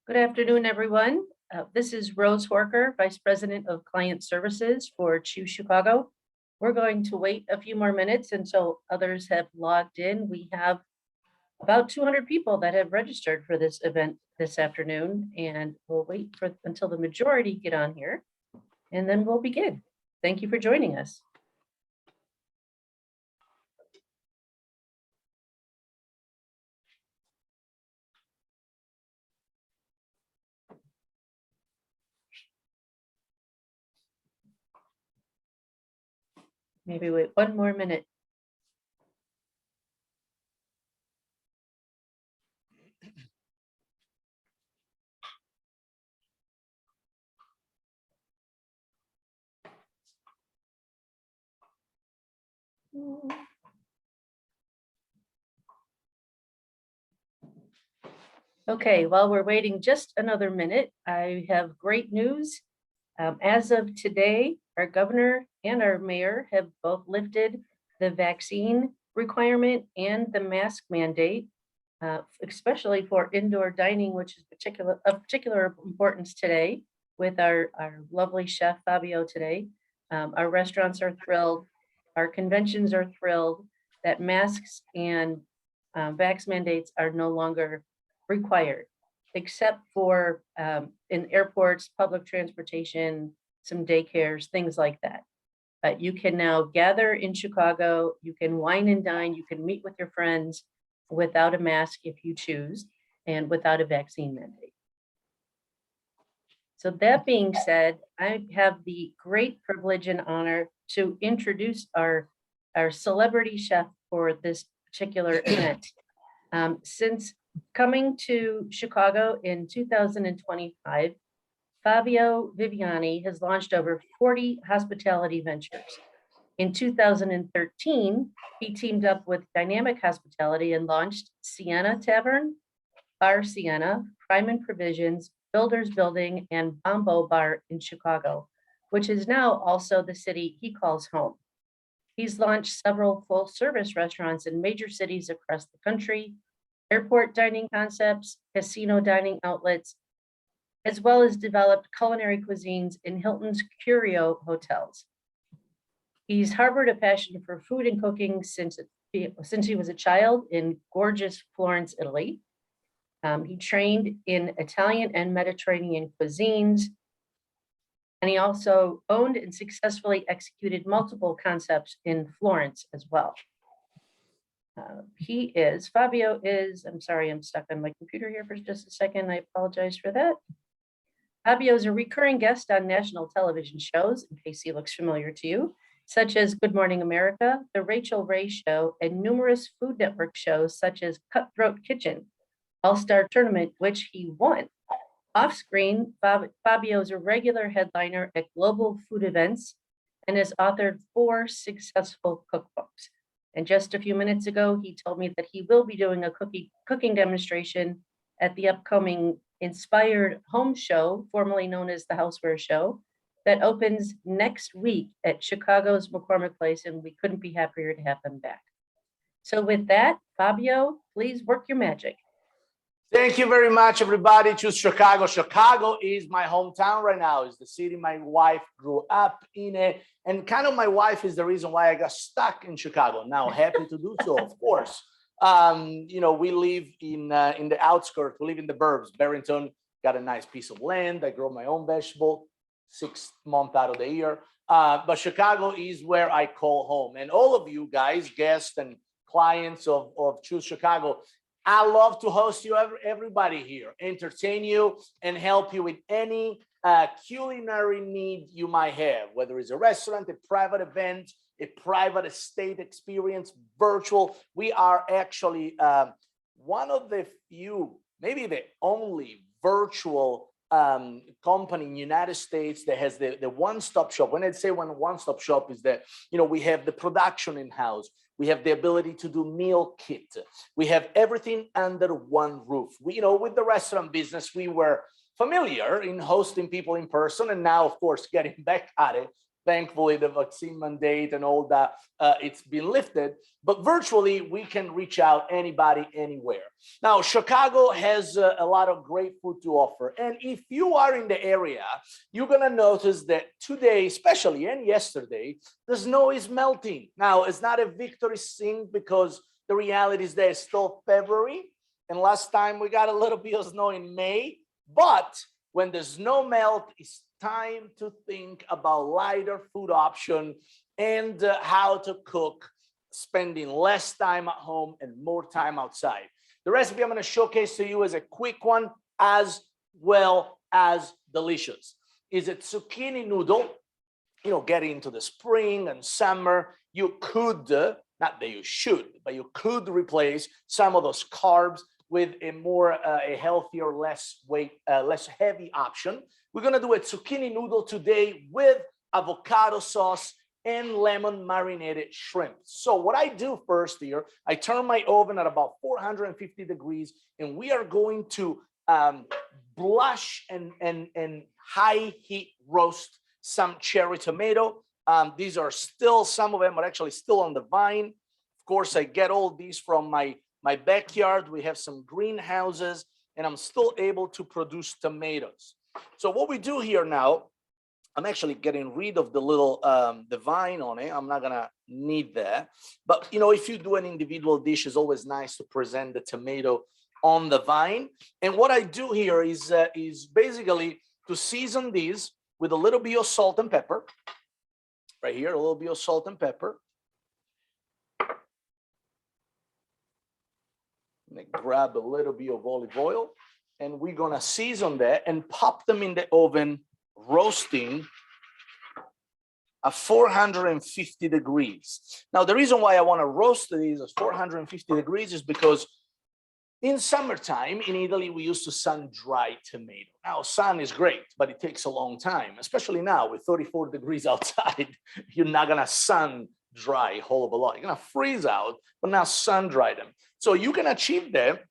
Good afternoon, everyone. This is Rose Horker, Vice President of Client Services for Choose Chicago. We're going to wait a few more minutes until others have logged in. We have about 200 people that have registered for this event this afternoon, and we'll wait until the majority get on here, and then we'll begin. Thank you for joining us. Maybe wait one more minute. Okay, while we're waiting just another minute, I have great news. As of today, our governor and our mayor have both lifted the vaccine requirement and the mask mandate, especially for indoor dining, which is of particular importance today with our lovely chef Fabio today. Our restaurants are thrilled. Our conventions are thrilled that masks and vax mandates are no longer required, except for in airports, public transportation, some daycares, things like that. You can now gather in Chicago, you can wine and dine, you can meet with your friends without a mask if you choose, and without a vaccine mandate. So that being said, I have the great privilege and honor to introduce our celebrity chef for this particular event. Since coming to Chicago in 2025, Fabio Viviani has launched over 40 hospitality ventures. In 2013, he teamed up with Dynamic Hospitality and launched Sienna Tavern, Bar Sienna, Prime and Provisions, Builders Building, and Bombo Bar in Chicago, which is now also the city he calls home. He's launched several full-service restaurants in major cities across the country, airport dining concepts, casino dining outlets, as well as developed culinary cuisines in Hilton's Curio hotels. He's harbored a passion for food and cooking since he was a child in gorgeous Florence, Italy. He trained in Italian and Mediterranean cuisines, and he also owned and successfully executed multiple concepts in Florence as well. Fabio is, I'm sorry, I'm stuck on my computer here for just a second. I apologize for that. Fabio is a recurring guest on national television shows, in case he looks familiar to you, such as Good Morning America, The Rachel Ray Show, and numerous Food Network shows such as Cutthroat Kitchen, All-Star Tournament, which he won. Off-screen, Fabio is a regular headliner at global food events and has authored 4 successful cookbooks. And just a few minutes ago, he told me that he will be doing a cooking demonstration at the upcoming Inspired Home Show, formerly known as the Houseware Show, that opens next week at Chicago's McCormick Place, and we couldn't be happier to have them back. So with that, Fabio, please work your magic. Thank you very much, everybody. Choose Chicago. Chicago is my hometown right now. It's the city my wife grew up in it. And kind of my wife is the reason why I got stuck in Chicago. Now, happy to do so, of course. You know, we live in the outskirts. We live in the burbs. Barrington got a nice piece of land. I grow my own vegetable 6 months out of the year. But Chicago is where I call home. And all of you guys, guests and clients of Choose Chicago, I love to host you, everybody here, entertain you and help you with any culinary need you might have, whether it's a restaurant, a private event, a private estate experience, virtual. We are actually one of the few, maybe the only virtual company in the United States that has the one-stop shop. When I say one-stop shop is that, you know, we have the production in-house. We have the ability to do meal kit. We have everything under one roof. We, you know, with the restaurant business, we were familiar in hosting people in person, and now, of course, getting back at it. Thankfully, the vaccine mandate and all that, it's been lifted, but virtually we can reach out anybody, anywhere. Now, Chicago has a lot of great food to offer. And if you are in the area, you're gonna notice that today, especially, and yesterday, the snow is melting. Now, it's not a victory sing because the reality is that it's still February. And last time we got a little bit of snow in May, but when the snow melt, it's time to think about lighter food option and how to cook, spending less time at home and more time outside. The recipe I'm going to showcase to you is a quick one as well as delicious. Is it zucchini noodle? You know, getting into the spring and summer, you could, not that you should, but you could replace some of those carbs with a more a healthier, less weight, less heavy option. We're gonna do a zucchini noodle today with avocado sauce and lemon marinated shrimp. So what I do first here, I turn my oven at about 450 degrees, and we are going to blush and high heat roast some cherry tomato. These are still, some of them are actually still on the vine. Of course, I get all these from my backyard. We have some greenhouses, and I'm still able to produce tomatoes. So what we do here now, I'm actually getting rid of the little the vine on it. I'm not gonna need that. But you know, if you do an individual dish, it's always nice to present the tomato on the vine. And what I do here is basically to season these with a little bit of salt and pepper. Right here, a little bit of salt and pepper. I'm gonna grab a little bit of olive oil, and we're gonna season that and pop them in the oven, roasting at 450 degrees. Now, the reason why I want to roast these at 450 degrees is because in summertime in Italy, we used to sun dry tomato. Now, sun is great, but it takes a long time, especially now with 34 degrees outside. You're not gonna sun dry a whole of a lot. You're gonna freeze out, but now sun dry them. So you can achieve that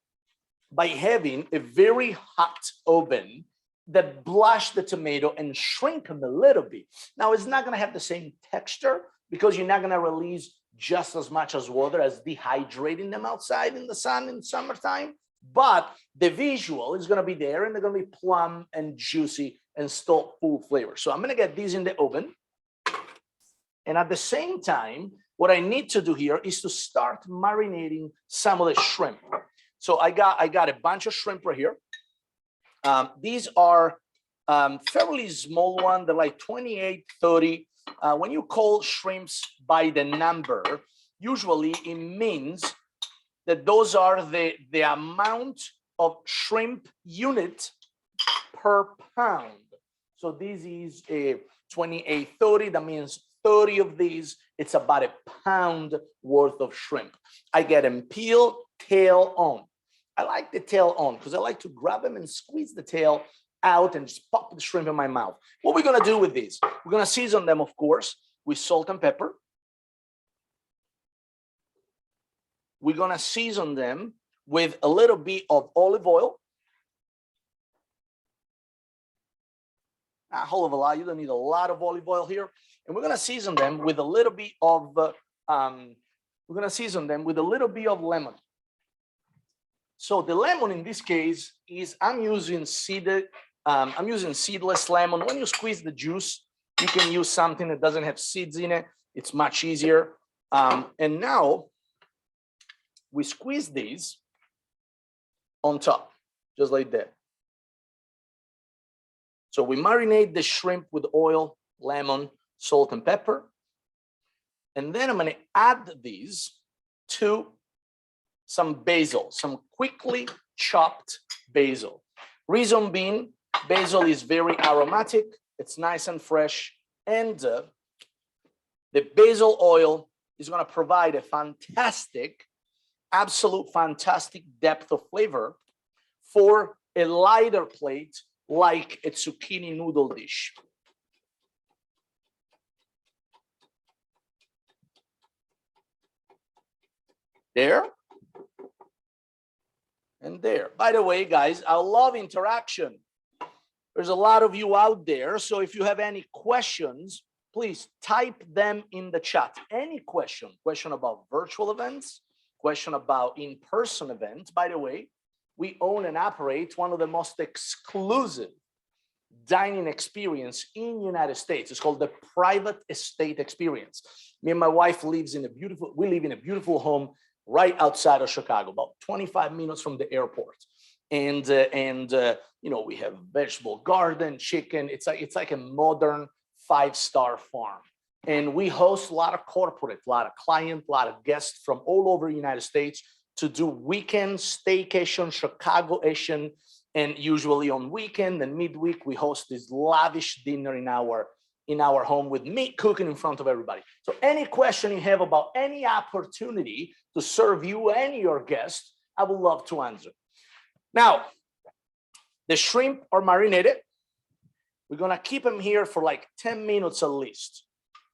by having a very hot oven that blush the tomato and shrink them a little bit. Now, it's not gonna have the same texture because you're not gonna release just as much as water as dehydrating them outside in the sun in summertime, but the visual is gonna be there, and they're gonna be plump and juicy and still full flavor. So I'm gonna get these in the oven. And at the same time, what I need to do here is to start marinating some of the shrimp. So I got a bunch of shrimp right here. These are fairly small one. They're like 28, 30. When you call shrimps by the number, usually it means that those are the amount of shrimp unit per pound. So this is a 28, 30. That means 30 of these, it's about a pound worth of shrimp. I get them peeled, tail on. I like the tail on because I like to grab them and squeeze the tail out and just pop the shrimp in my mouth. What we're gonna do with these, we're gonna season them, of course, with salt and pepper. We're gonna season them with a little bit of olive oil. Not a whole of a lot, you don't need a lot of olive oil here. And we're gonna season them with a little bit of, lemon. So the lemon in this case is I'm using seedless lemon. When you squeeze the juice, you can use something that doesn't have seeds in it. It's much easier. And now we squeeze these on top, just like that. So we marinate the shrimp with oil, lemon, salt, and pepper. And then I'm gonna add these to some basil, some quickly chopped basil. Reason being, basil is very aromatic, it's nice and fresh, and the basil oil is gonna provide a fantastic, absolute fantastic depth of flavor for a lighter plate like a zucchini noodle dish. There and there. By the way, guys, I love interaction. There's a lot of you out there, so if you have any questions, please type them in the chat. Any question about virtual events, question about in-person events. By the way, we own and operate one of the most exclusive dining experience in the United States. It's called the private estate experience. Me and my wife we live in a beautiful home right outside of Chicago, about 25 minutes from the airport. And you know, we have vegetable garden, chicken. It's like a modern 5-star farm. And we host a lot of corporate, a lot of clients, a lot of guests from all over the United States to do weekend staycation, Chicago-ish. And usually on weekend and midweek, we host this lavish dinner in our home with me cooking in front of everybody. So any question you have about any opportunity to serve you and your guests, I would love to answer. Now, the shrimp are marinated. We're gonna keep them here for like 10 minutes at least.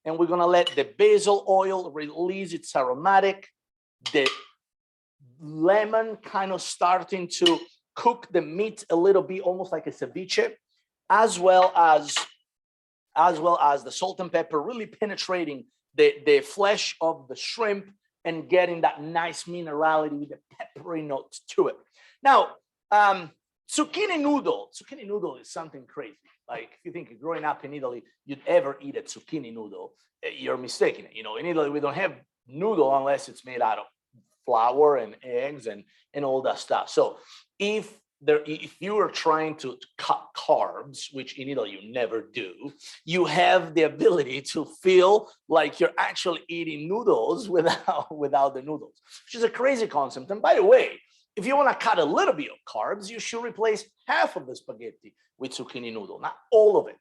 And we're gonna let the basil oil release its aromatic, the lemon kind of starting to cook the meat a little bit, almost like a ceviche, as well as the salt and pepper really penetrating the flesh of the shrimp and getting that nice minerality with the peppery notes to it. Now, zucchini noodle is something crazy. Like if you think growing up in Italy, you'd ever eat a zucchini noodle, you're mistaken. You know, in Italy, we don't have noodle unless it's made out of flour and eggs and all that stuff. So if you are trying to cut carbs, which in Italy you never do, you have the ability to feel like you're actually eating noodles without the noodles, which is a crazy concept. And by the way, if you want to cut a little bit of carbs, you should replace half of the spaghetti with zucchini noodle, not all of it.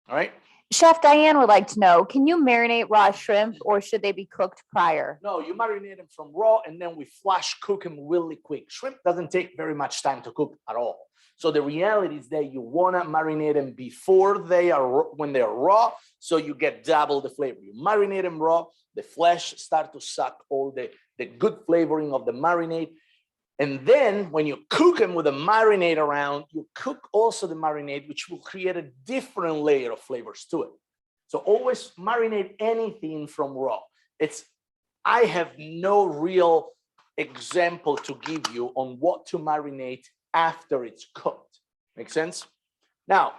All right. Chef Diane would like to know, can you marinate raw shrimp or should they be cooked prior? No, you marinate them from raw and then we flash cook them really quick. Shrimp doesn't take very much time to cook at all. So the reality is that you want to marinate them before when they are raw, so you get double the flavor. You marinate them raw, the flesh start to suck all the good flavoring of the marinade. And then when you cook them with a marinade around, you cook also the marinade, which will create a different layer of flavors to it. So always marinate anything from raw. I have no real example to give you on what to marinate after it's cooked. Make sense? Now,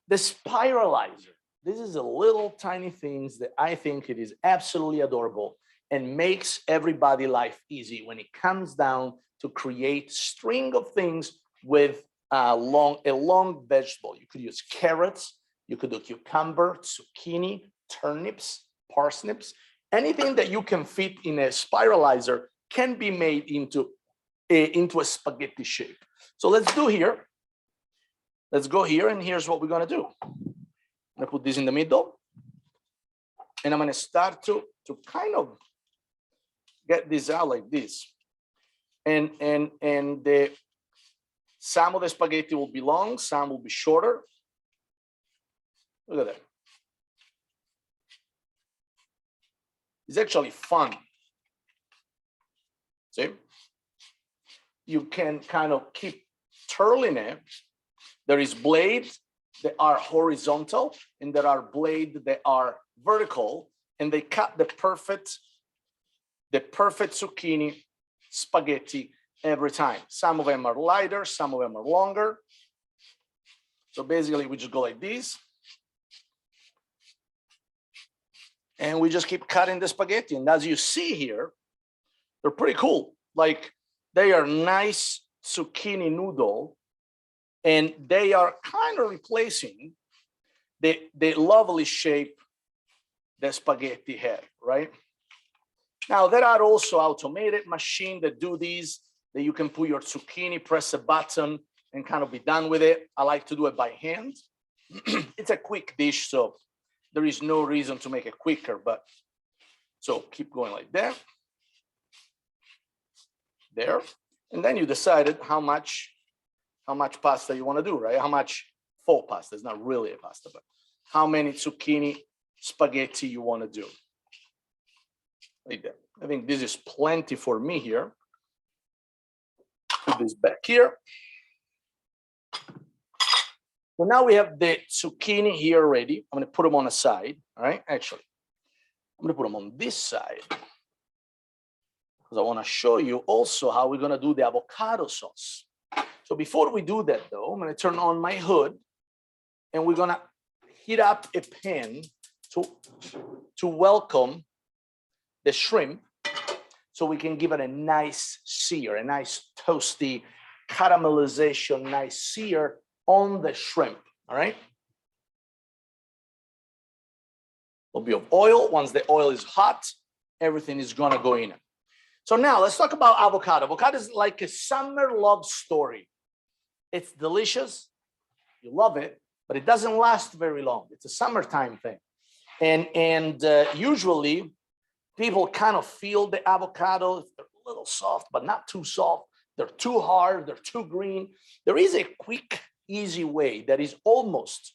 the spiralizer. This is a little tiny things that I think it is absolutely adorable and makes everybody's life easy when it comes down to create string of things with a long vegetable. You could use carrots, you could do cucumber, zucchini, turnips, parsnips. Anything that you can fit in a spiralizer can be made into a spaghetti shape. So let's go here, and here's what we're gonna do. I'm gonna put this in the middle, and I'm gonna start to kind of get this out like this. And some of the spaghetti will be long, some will be shorter. Look at that. It's actually fun. See? You can kind of keep twirling it. There is blades that are horizontal and there are blades that are vertical, and they cut the perfect zucchini spaghetti every time. Some of them are lighter, some of them are longer. So basically we just go like this. And we just keep cutting the spaghetti. And as you see here, they're pretty cool. Like they are nice zucchini noodle, and they are kind of replacing the lovely shape the spaghetti had, right? Now, there are also automated machines that do these, that you can put your zucchini, press a button, and kind of be done with it. I like to do it by hand. It's a quick dish, so there is no reason to make it quicker, but so keep going like that. There. And then you decided how much pasta you want to do, right? How much faux pasta? It's not really a pasta, but how many zucchini spaghetti you want to do. Like that. I think this is plenty for me here. Put this back here. So now we have the zucchini here ready. I'm going to put them on a side. All right. Actually, I'm going to put them on this side because I want to show you also how we're going to do the avocado sauce. So before we do that, though, I'm going to turn on my hood and we're going to heat up a pan to welcome the shrimp so we can give it a nice sear, a nice toasty caramelization, nice sear on the shrimp. All right. A little bit of oil. Once the oil is hot, everything is going to go in it. So now let's talk about avocado. Avocado is like a summer love story. It's delicious. You love it, but it doesn't last very long. It's a summertime thing. And usually people kind of feel the avocado. They're a little soft, but not too soft. They're too hard. They're too green. There is a quick, easy way that is almost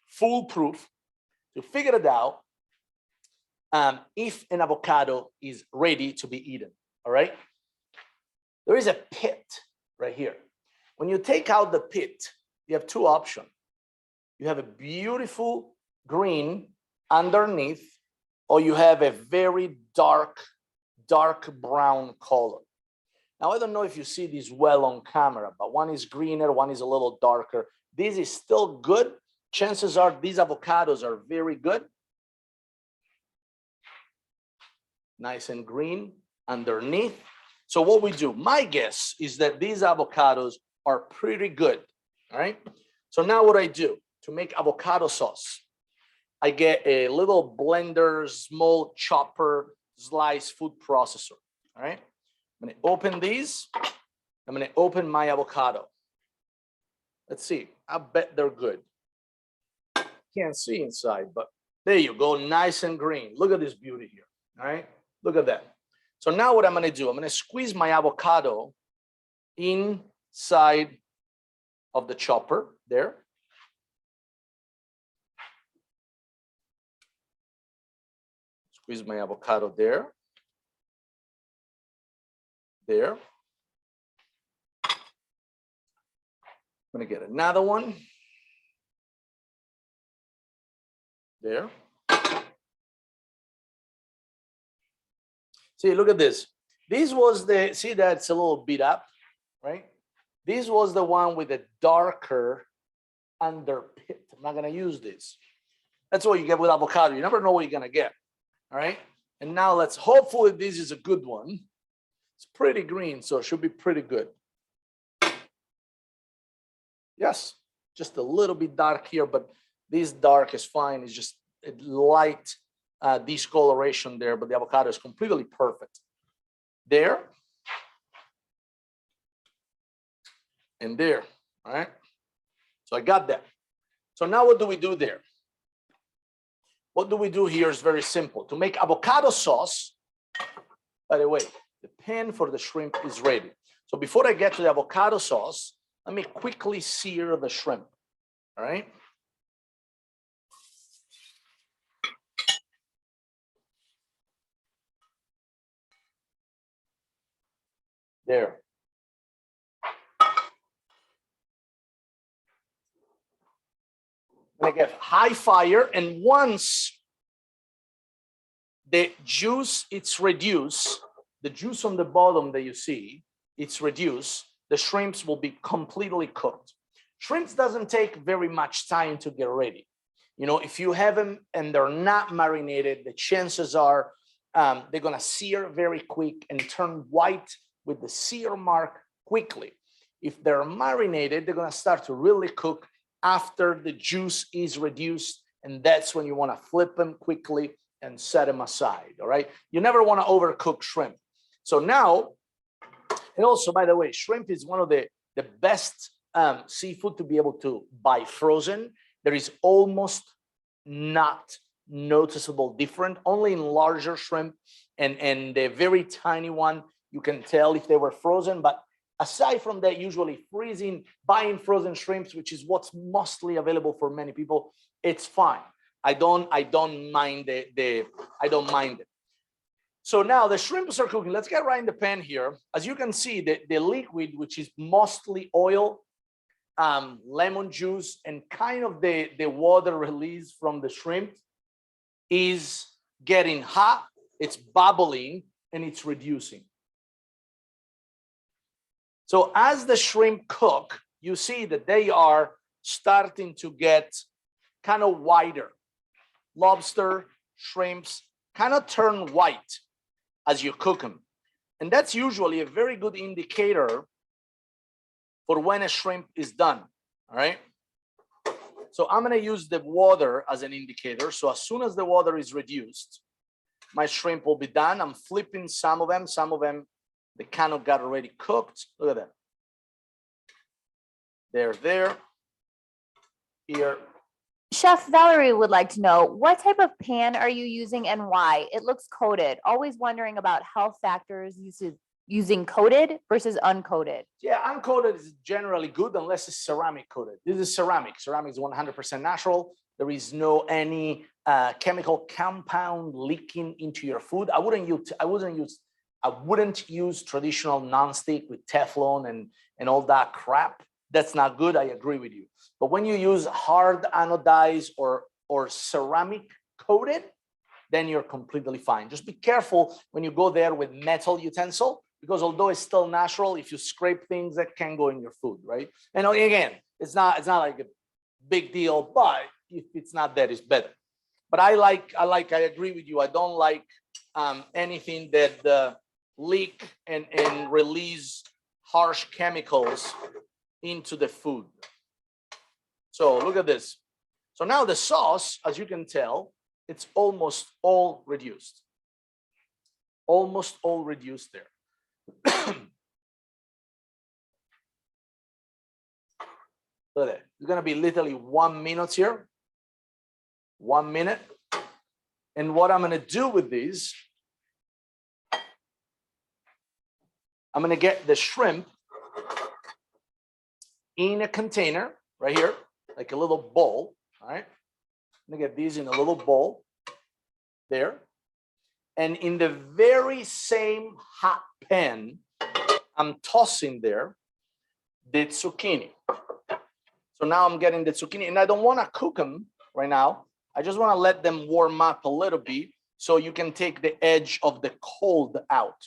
foolproof to figure it out if an avocado is ready to be eaten. All right. There is a pit right here. When you take out the pit, you have two options. You have a beautiful green underneath, or you have a very dark brown color. Now, I don't know if you see this well on camera, but one is greener, one is a little darker. This is still good. Chances are these avocados are very good. Nice and green underneath. So what we do, my guess is that these avocados are pretty good. All right. So now what I do to make avocado sauce, I get a little blender, small chopper, slice food processor. All right. I'm going to open these. I'm going to open my avocado. Let's see. I bet they're good. Can't see inside, but there you go. Nice and green. Look at this beauty here. All right. Look at that. So now what I'm going to do, I'm going to squeeze my avocado inside of the chopper there. Squeeze my avocado there. There. I'm going to get another one. There. See, look at this. This was the, see that's a little beat up, right? This was the one with a darker under pit. I'm not going to use this. That's what you get with avocado. You never know what you're going to get. All right. And now let's, hopefully this is a good one. It's pretty green, so it should be pretty good. Yes, just a little bit dark here, but this dark is fine. It's just a light discoloration there, but the avocado is completely perfect. There. And there, all right? So I got that. So now what do we do there? What do we do here is very simple. To make avocado sauce, by the way, the pan for the shrimp is ready. So before I get to the avocado sauce, let me quickly sear the shrimp, all right? There. I get high fire, and once the juice it's reduced, the juice on the bottom that you see, it's reduced, the shrimps will be completely cooked. Shrimps doesn't take very much time to get ready. You know, if you have them and they're not marinated, the chances are they're gonna sear very quick and turn white with the sear mark quickly. If they're marinated, they're gonna start to really cook after the juice is reduced, and that's when you want to flip them quickly and set them aside. All right, you never want to overcook shrimp. So now, and also, by the way, shrimp is one of the best seafood to be able to buy frozen. There is almost not noticeable different. Only in larger shrimp and the very tiny one you can tell if they were frozen. But aside from that, usually buying frozen shrimps, which is what's mostly available for many people, it's fine. I don't mind I don't mind it. So now the shrimps are cooking. Let's get right in the pan here. As you can see, the liquid, which is mostly oil, lemon juice and kind of the water release from the shrimp is getting hot, it's bubbling, and it's reducing. So as the shrimp cook, you see that they are starting to get kind of whiter. Lobster, shrimps kind of turn white as you cook them. And that's usually a very good indicator for when a shrimp is done, all right? So I'm gonna use the water as an indicator. So as soon as the water is reduced, my shrimp will be done. I'm flipping some of them, they kind of got already cooked. Look at that. They're there, here. Chef Valerie would like to know, what type of pan are you using and why? It looks coated. Always wondering about health factors using coated versus uncoated. Yeah, uncoated is generally good unless it's ceramic coated. This is ceramic. Ceramic is 100% natural. There is no any chemical compound leaking into your food. I wouldn't use traditional nonstick with Teflon and all that crap. That's not good. I agree with you. But when you use hard anodized or ceramic coated, then you're completely fine. Just be careful when you go there with metal utensil, because although it's still natural, if you scrape things, that can go in your food, right? And again, it's not like a big deal, but if it's not that, it's better. But I agree with you. I don't like anything that leak and release harsh chemicals into the food. So look at this. So now the sauce, as you can tell, it's almost all reduced. Almost all reduced there. Look at that. It's gonna be literally 1 minute here. 1 minute. And what I'm gonna do with these, I'm gonna get the shrimp in a container right here, like a little bowl. All right. I'm gonna get these in a little bowl there. And in the very same hot pan, I'm tossing there the zucchini. So now I'm getting the zucchini, and I don't want to cook them right now. I just want to let them warm up a little bit so you can take the edge of the cold out.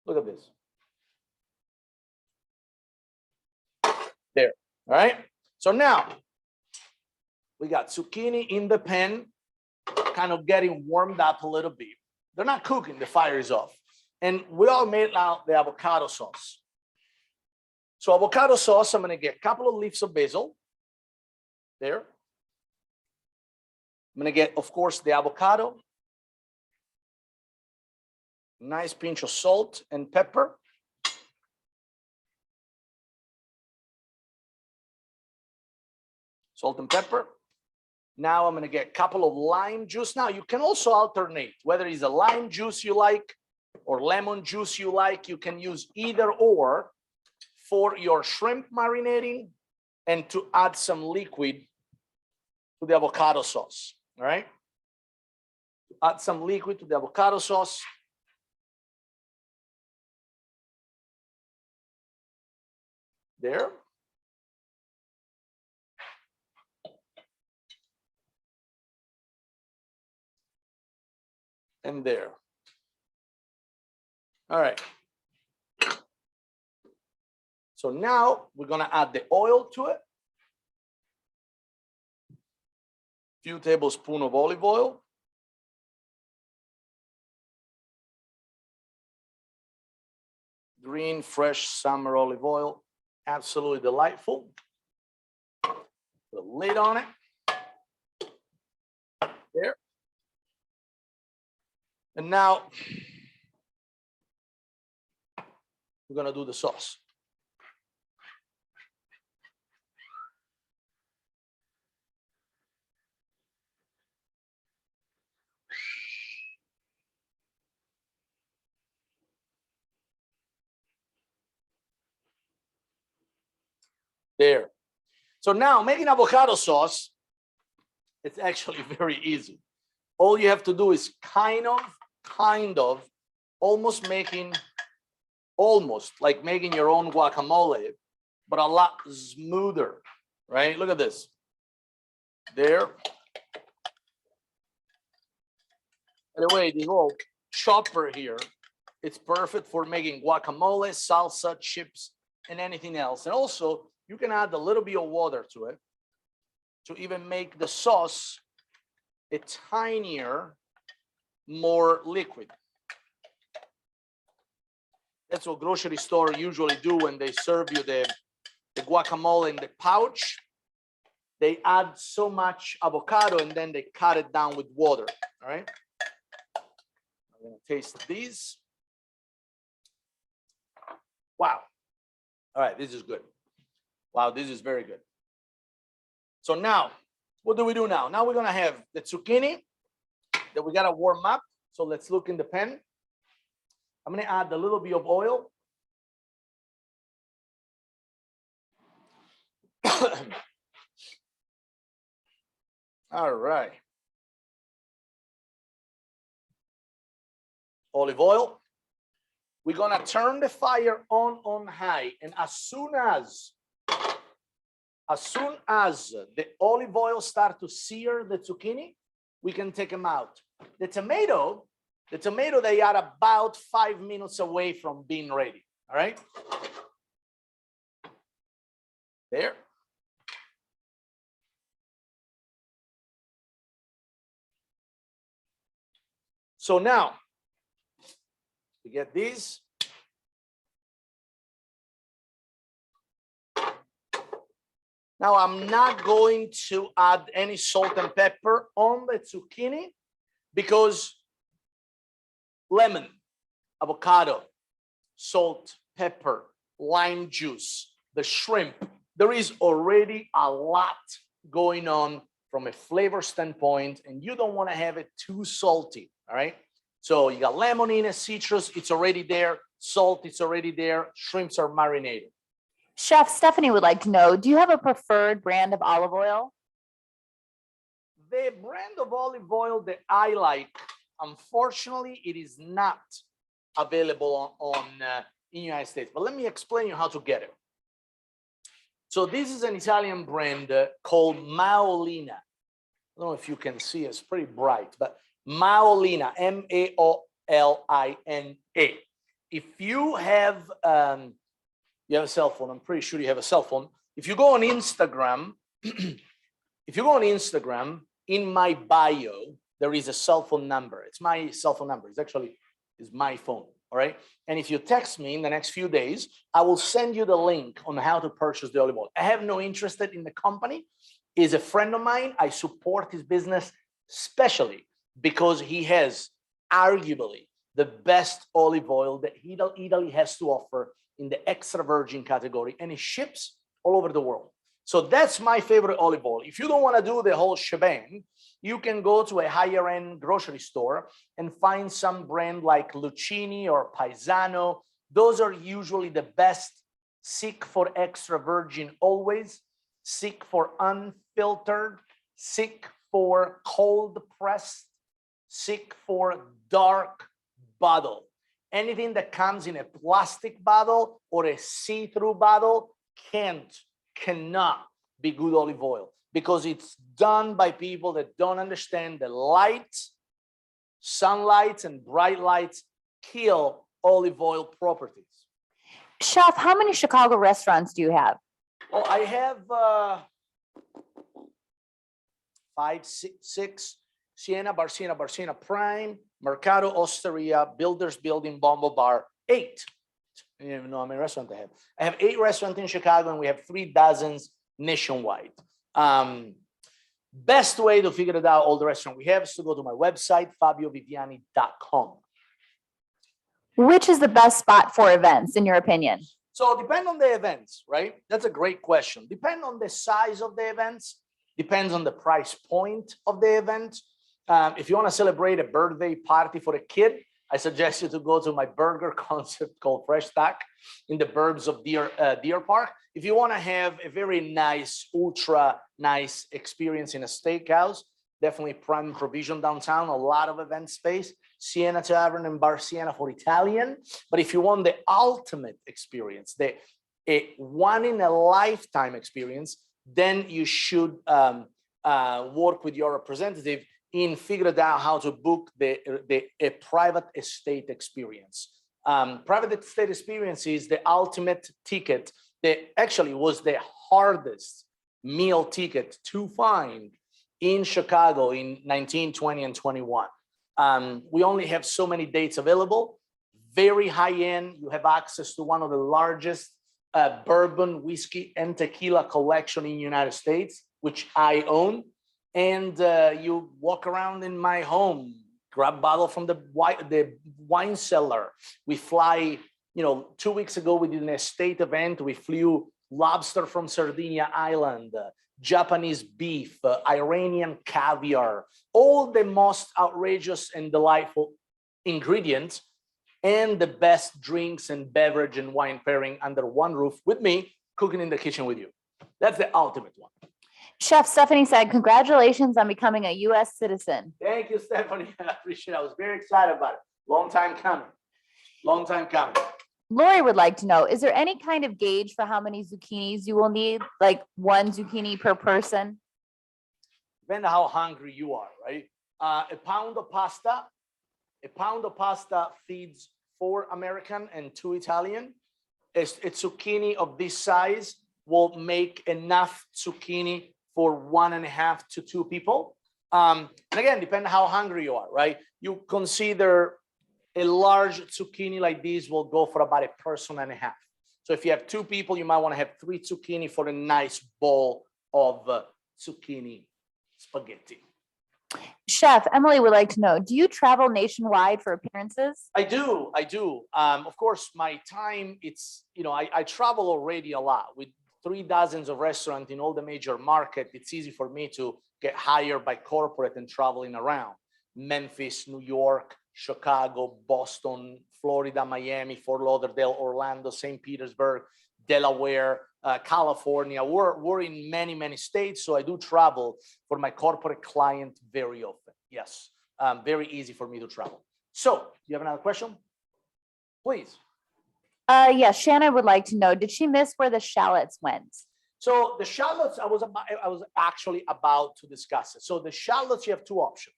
Look at this. There. All right. So now we got zucchini in the pan, kind of getting warmed up a little bit. They're not cooking, the fire is off. And we all made now the avocado sauce. So avocado sauce, I'm gonna get a couple of leaves of basil there. I'm gonna get, of course, the avocado. Nice pinch of salt and pepper. Salt and pepper. Now I'm gonna get a couple of lime juice. Now you can also alternate, whether it's a lime juice you like or lemon juice you like. You can use either or for your shrimp marinating and to add some liquid to the avocado sauce, all right? Add some liquid to the avocado sauce. There. And there. All right. So now we're gonna add the oil to it. Few tablespoons of olive oil. Green, fresh summer olive oil. Absolutely delightful. Put a lid on it. There. And now we're gonna do the sauce. There. So now making avocado sauce, it's actually very easy. All you have to do is kind of, almost like making your own guacamole. but a lot smoother, right? Look at this. There. By the way, the little chopper here, it's perfect for making guacamole, salsa, chips, and anything else. And also, you can add a little bit of water to it to even make the sauce a tinier, more liquid. That's what grocery store usually do when they serve you the guacamole in the pouch. They add so much avocado and then they cut it down with water. All right. I'm gonna taste these. Wow. All right, this is good. Wow, this is very good. So now, what do we do now? Now we're gonna have the zucchini that we gotta warm up. So let's look in the pan. I'm gonna add a little bit of oil. All right. Olive oil. We're gonna turn the fire on high, and as soon as the olive oil start to sear the zucchini, we can take them out. The tomato, they are about 5 minutes away from being ready. All right. There. So now we get these. Now I'm not going to add any salt and pepper on the zucchini because lemon, avocado, salt, pepper, lime juice, the shrimp, there is already a lot going on from a flavor standpoint, and you don't want to have it too salty. All right. So you got lemon in it, citrus, it's already there. Salt, it's already there. Shrimps are marinated. Chef Stephanie would like to know, do you have a preferred brand of olive oil? The brand of olive oil that I like, unfortunately, it is not available in the United States. But let me explain you how to get it. So this is an Italian brand called Maolina. I don't know if you can see, it's pretty bright, but Maolina, M-A-O-L-I-N-A. If you have a cell phone, I'm pretty sure you have a cell phone. If you go on Instagram, in my bio, there is a cell phone number. It's my cell phone number. It's my phone. All right. And if you text me in the next few days, I will send you the link on how to purchase the olive oil. I have no interest in the company. He's a friend of mine. I support his business, especially because he has arguably the best olive oil that Italy has to offer in the extra virgin category, and it ships all over the world. So that's my favorite olive oil. If you don't want to do the whole shebang, you can go to a higher end grocery store and find some brand like Zucchini or Paisano. Those are usually the best. Seek for extra virgin always. Seek for unfiltered. Seek for cold pressed. Seek for dark bottle. Anything that comes in a plastic bottle or a see-through bottle cannot be good olive oil because it's done by people that don't understand the light, sunlight, and bright lights kill olive oil properties. Chef, how many Chicago restaurants do you have? Well, I have 5, 6, Siena, Barcena Prime, Mercado, Osteria, Builders Building, Bombo Bar, 8. I don't even know how many restaurants I have. I have 8 restaurants in Chicago, and we have 3 dozens nationwide. Best way to figure it out, all the restaurants we have, is to go to my website, fabioviviani.com. Which is the best spot for events, in your opinion? So depend on the events, right? That's a great question. Depend on the size of the events. Depends on the price point of the event. If you want to celebrate a birthday party for a kid, I suggest you to go to my burger concept called Fresh Stack in the burbs of Deer Park. If you want to have a very nice, ultra nice experience in a steakhouse, definitely Prime Provision downtown, a lot of event space, Siena Tavern and Bar Siena for Italian. But if you want the ultimate experience, the a one in a lifetime experience, then you should work with your representative in figuring out how to book a private estate experience. Private estate experience is the ultimate ticket that actually was the hardest meal ticket to find in Chicago in 19, 20, and 21. We only have so many dates available, very high end. You have access to one of the largest bourbon, whiskey, and tequila collection in the United States, which I own. And you walk around in my home, grab a bottle from the wine cellar. We fly, 2 weeks ago, we did an estate event. We flew lobster from Sardinia Island, Japanese beef, Iranian caviar, all the most outrageous and delightful ingredients, and the best drinks and beverage and wine pairing under one roof with me, cooking in the kitchen with you. That's the ultimate one. Chef Stephanie said, congratulations on becoming a U.S. citizen. Thank you, Stephanie. I appreciate it. I was very excited about it. Long time coming. Long time coming. Lori would like to know, is there any kind of gauge for how many zucchinis you will need? Like 1 zucchini per person? Depending on how hungry you are, right? A pound of pasta feeds 4 American and 2 Italian. A zucchini of this size will make enough zucchini for 1.5 to 2 people. And again, depending on how hungry you are, right? You consider a large zucchini like this will go for about 1.5 persons. So if you have 2 people, you might want to have 3 zucchini for a nice bowl of zucchini spaghetti. Chef, Emily would like to know, do you travel nationwide for appearances? I do. Of course, my time, it's, I travel already a lot with 3 dozens of restaurants in all the major markets. It's easy for me to get hired by corporate and traveling around. Memphis, New York, Chicago, Boston, Florida, Miami, Fort Lauderdale, Orlando, St. Petersburg, Delaware, California. We're in many, many states. So I do travel for my corporate client very often. Yes, very easy for me to travel. So you have another question? Please. Yes, Shannon would like to know, did she miss where the shallots went? So the shallots, I was actually about to discuss it. So the shallots, you have 2 options.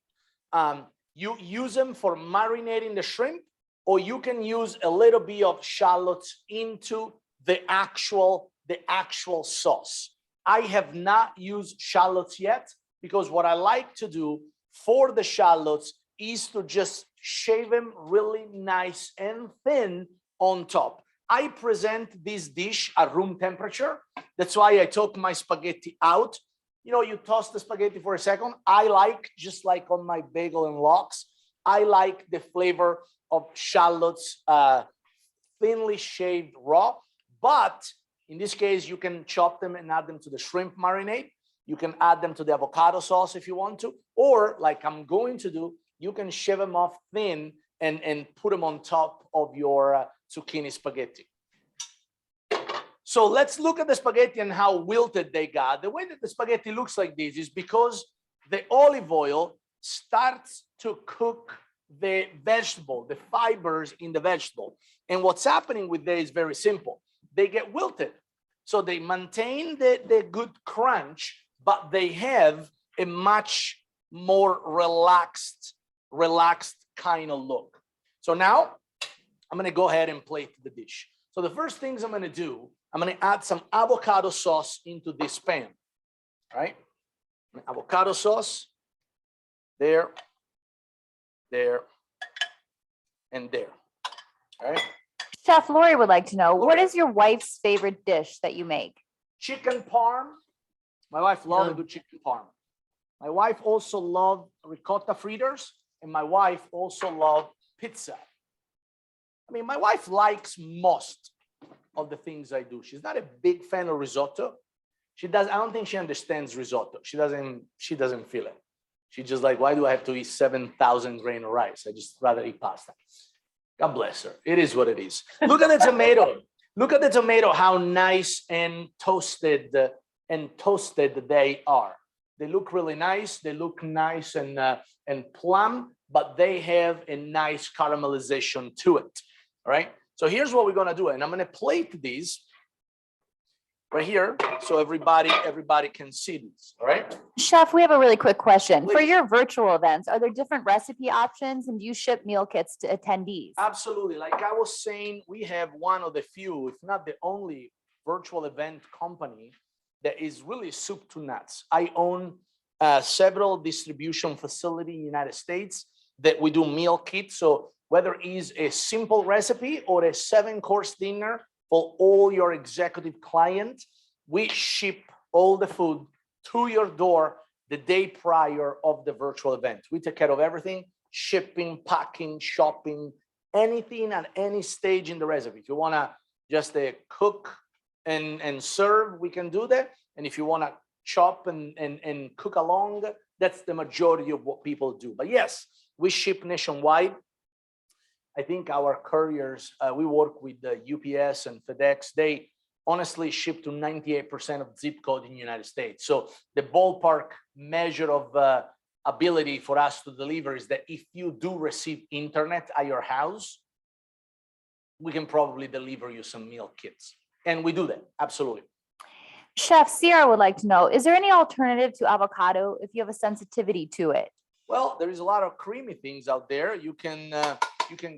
You use them for marinating the shrimp, or you can use a little bit of shallots into the actual sauce. I have not used shallots yet, because what I like to do for the shallots is to just shave them really nice and thin on top. I present this dish at room temperature. That's why I took my spaghetti out. You toss the spaghetti for a second. I like, just like on my bagel and lox, I like the flavor of shallots thinly shaved raw. But in this case, you can chop them and add them to the shrimp marinade. You can add them to the avocado sauce if you want to, or like I'm going to do, you can shave them off thin and put them on top of your zucchini spaghetti. So let's look at the spaghetti and how wilted they got. The way that the spaghetti looks like this is because the olive oil starts to cook the vegetable, the fibers in the vegetable. And what's happening with that is very simple. They get wilted. So they maintain the good crunch, but they have a much more relaxed kind of look. So now I'm going to go ahead and plate the dish. So the first things I'm going to do, I'm going to add some avocado sauce into this pan. All right? Avocado sauce. There, and there. All right? Chef Lori would like to know, what is your wife's favorite dish that you make? Chicken parm. My wife loves a good chicken parm. My wife also loves ricotta fritters, and my wife also loves pizza. I mean, my wife likes most of the things I do. She's not a big fan of risotto. I don't think she understands risotto. She doesn't feel it. She's just like, why do I have to eat 7,000 grain of rice? I just rather eat pasta. God bless her. It is what it is. Look at the tomato. Look at the tomato, how nice and toasted they are. They look really nice. They look nice and plump, but they have a nice caramelization to it. All right. So here's what we're going to do. And I'm going to plate these right here, so everybody can see this, all right? Chef, we have a really quick question. For Please. your virtual events, are there different recipe options and do you ship meal kits to attendees? Absolutely. Like I was saying, we have one of the few, if not the only virtual event company that is really soup to nuts. I own several distribution facilities in the United States that we do meal kits. So whether it is a simple recipe or a 7-course dinner for all your executive clients, we ship all the food to your door the day prior of the virtual event. We take care of everything, shipping, packing, shopping, anything at any stage in the recipe. If you want to just cook and serve, we can do that. And if you want to chop and cook along, that's the majority of what people do. But yes, we ship nationwide. I think our couriers, we work with the UPS and FedEx. They honestly ship to 98% of zip code in the United States. So the ballpark measure of ability for us to deliver is that if you do receive internet at your house, we can probably deliver you some meal kits. And we do that, absolutely. Chef, Sierra would like to know, is there any alternative to avocado if you have a sensitivity to it? Well, there is a lot of creamy things out there. You can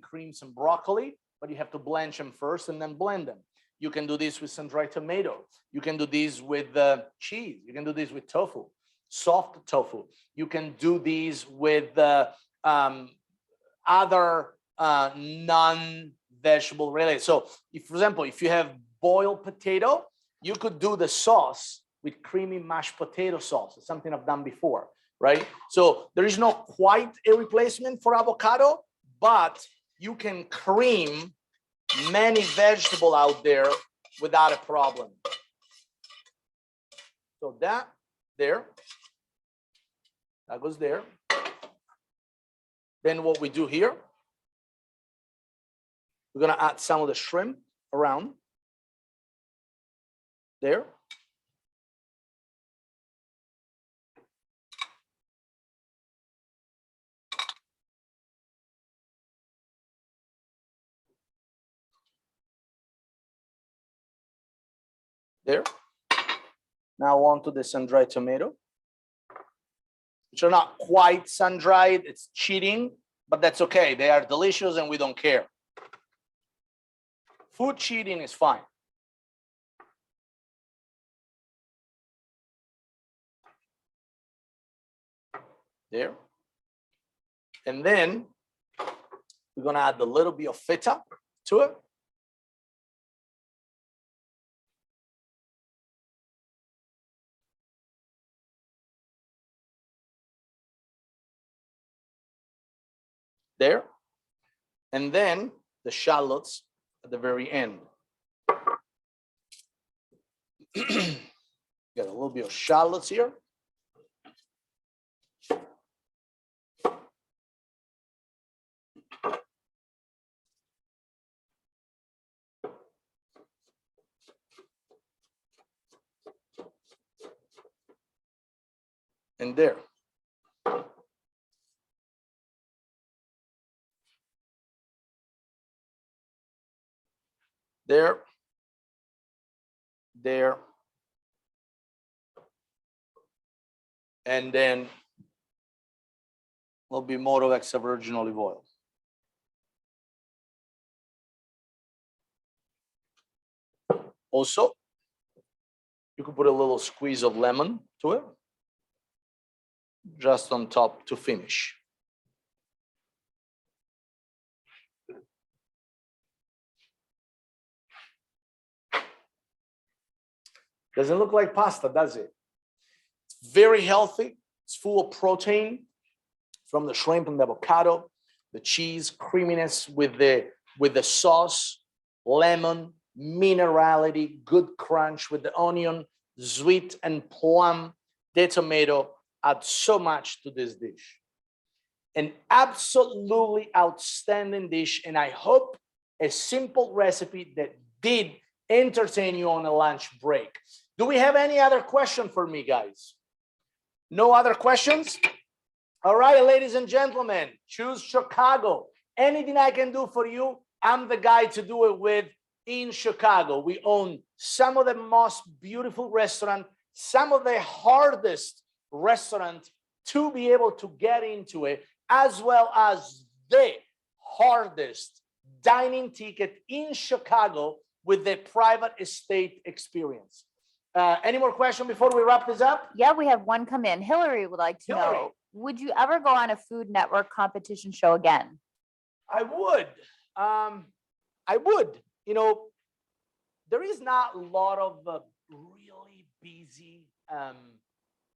cream some broccoli, but you have to blanch them first and then blend them. You can do this with some dried tomato. You can do this with cheese. You can do this with tofu, soft tofu. You can do these with other non-vegetable related. So if, for example, if you have boiled potato, you could do the sauce with creamy mashed potato sauce. It's something I've done before, right? So there is not quite a replacement for avocado, but you can cream many vegetables out there without a problem. So that goes there. Then what we do here, we're gonna add some of the shrimp around there. There. Now on to the sun-dried tomato, which are not quite sun-dried. It's cheating, but that's okay. They are delicious and we don't care. Food cheating is fine. There. And then we're gonna add a little bit of feta to it. There. And then the shallots at the very end. Got a little bit of shallots here. And there. There. There. And then a little bit more of extra virgin olive oil. Also, you could put a little squeeze of lemon to it, just on top to finish. Doesn't look like pasta, does it? It's very healthy. It's full of protein from the shrimp and the avocado, the cheese, creaminess with the sauce, lemon, minerality, good crunch with the onion, sweet and plum. The tomato add so much to this dish. An absolutely outstanding dish, and I hope a simple recipe that did entertain you on a lunch break. Do we have any other question for me, guys? No other questions? All right, ladies and gentlemen, choose Chicago. Anything I can do for you, I'm the guy to do it with. in Chicago. We own some of the most beautiful restaurants, some of the hardest restaurants to be able to get into it, as well as the hardest dining ticket in Chicago with the private estate experience. Any more questions before we wrap this up? Yeah, we have one come in. Hillary would like to Hillary. know, would you ever go on a Food Network competition show again? I would. I would. You know, there is not a lot of really busy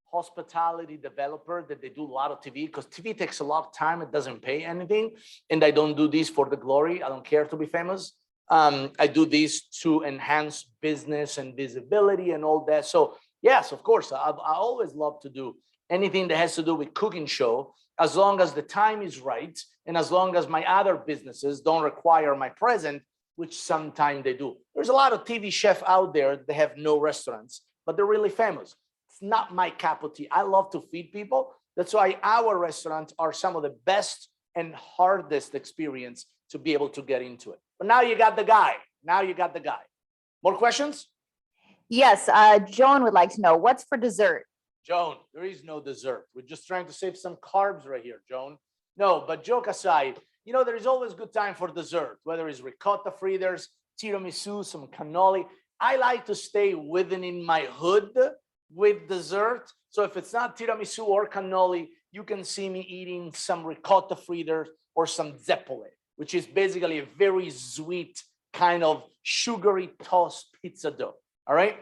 hospitality developer that they do a lot of TV, because TV takes a lot of time. It doesn't pay anything. And I don't do this for the glory. I don't care to be famous. I do this to enhance business and visibility and all that. So yes, of course, I always love to do anything that has to do with cooking show, as long as the time is right. And as long as my other businesses don't require my presence, which sometimes they do. There's a lot of TV chefs out there that have no restaurants, but they're really famous. It's not my cup of tea. I love to feed people. That's why our restaurants are some of the best and hardest experience to be able to get into it. But now you got the guy. Now you got the guy. More questions? Yes, Joan would like to know, what's for dessert? Joan, there is no dessert. We're just trying to save some carbs right here, Joan. No, but joke aside, you know, there is always good time for dessert, whether it's ricotta fritters, tiramisu, some cannoli. I like to stay within my hood with dessert. So if it's not tiramisu or cannoli, you can see me eating some ricotta fritters or some zeppole, which is basically a very sweet kind of sugary toast pizza dough. All right.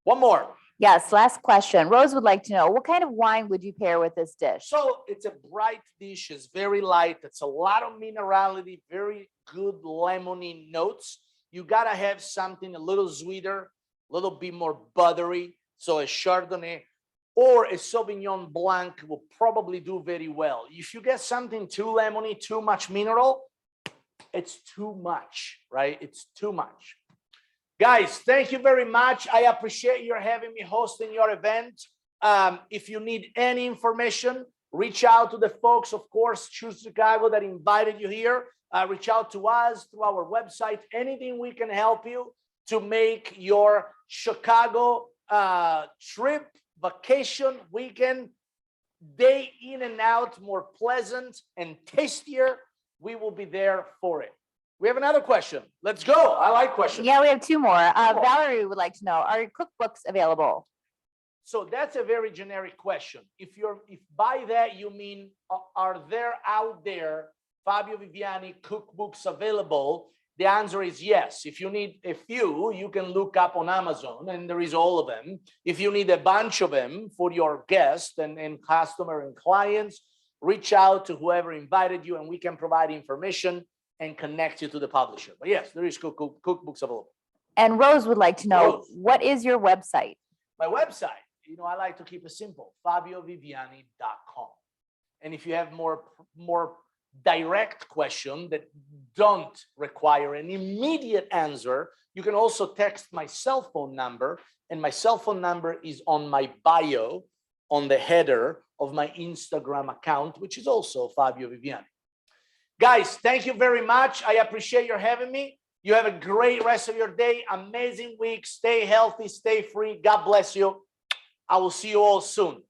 One more. Yes, last question. Rose would like to know, what kind of wine would you pair with this dish? So it's a bright dish. It's very light. It's a lot of minerality, very good lemony notes. You got to have something a little sweeter, a little bit more buttery. So a Chardonnay or a Sauvignon Blanc will probably do very well. If you get something too lemony, too much mineral, it's too much, right? It's too much. Guys, thank you very much. I appreciate your having me hosting your event. If you need any information, reach out to the folks, of course, Choose Chicago, that invited you here. Reach out to us through our website. Anything we can help you to make your Chicago trip, vacation, weekend, day in and out more pleasant and tastier, we will be there for it. We have another question. Let's go. I like questions. Yeah, we have two more. Valerie would like to know, are your cookbooks available? So that's a very generic question. If by that you mean, are there out there Fabio Viviani cookbooks available? The answer is yes. If you need a few, you can look up on Amazon and there is all of them. If you need a bunch of them for your guests and customer and clients, reach out to whoever invited you and we can provide information and connect you to the publisher. But yes, there is cookbooks available. And Rose would like to know, Rose. what is your website? My website, I like to keep it simple, FabioViviani.com. And if you have more direct question that don't require an immediate answer, you can also text my cell phone number, and my cell phone number is on my bio on the header of my Instagram account, which is also Fabio Viviani. Guys, thank you very much. I appreciate your having me. You have a great rest of your day. Amazing week. Stay healthy, stay free. God bless you. I will see you all soon.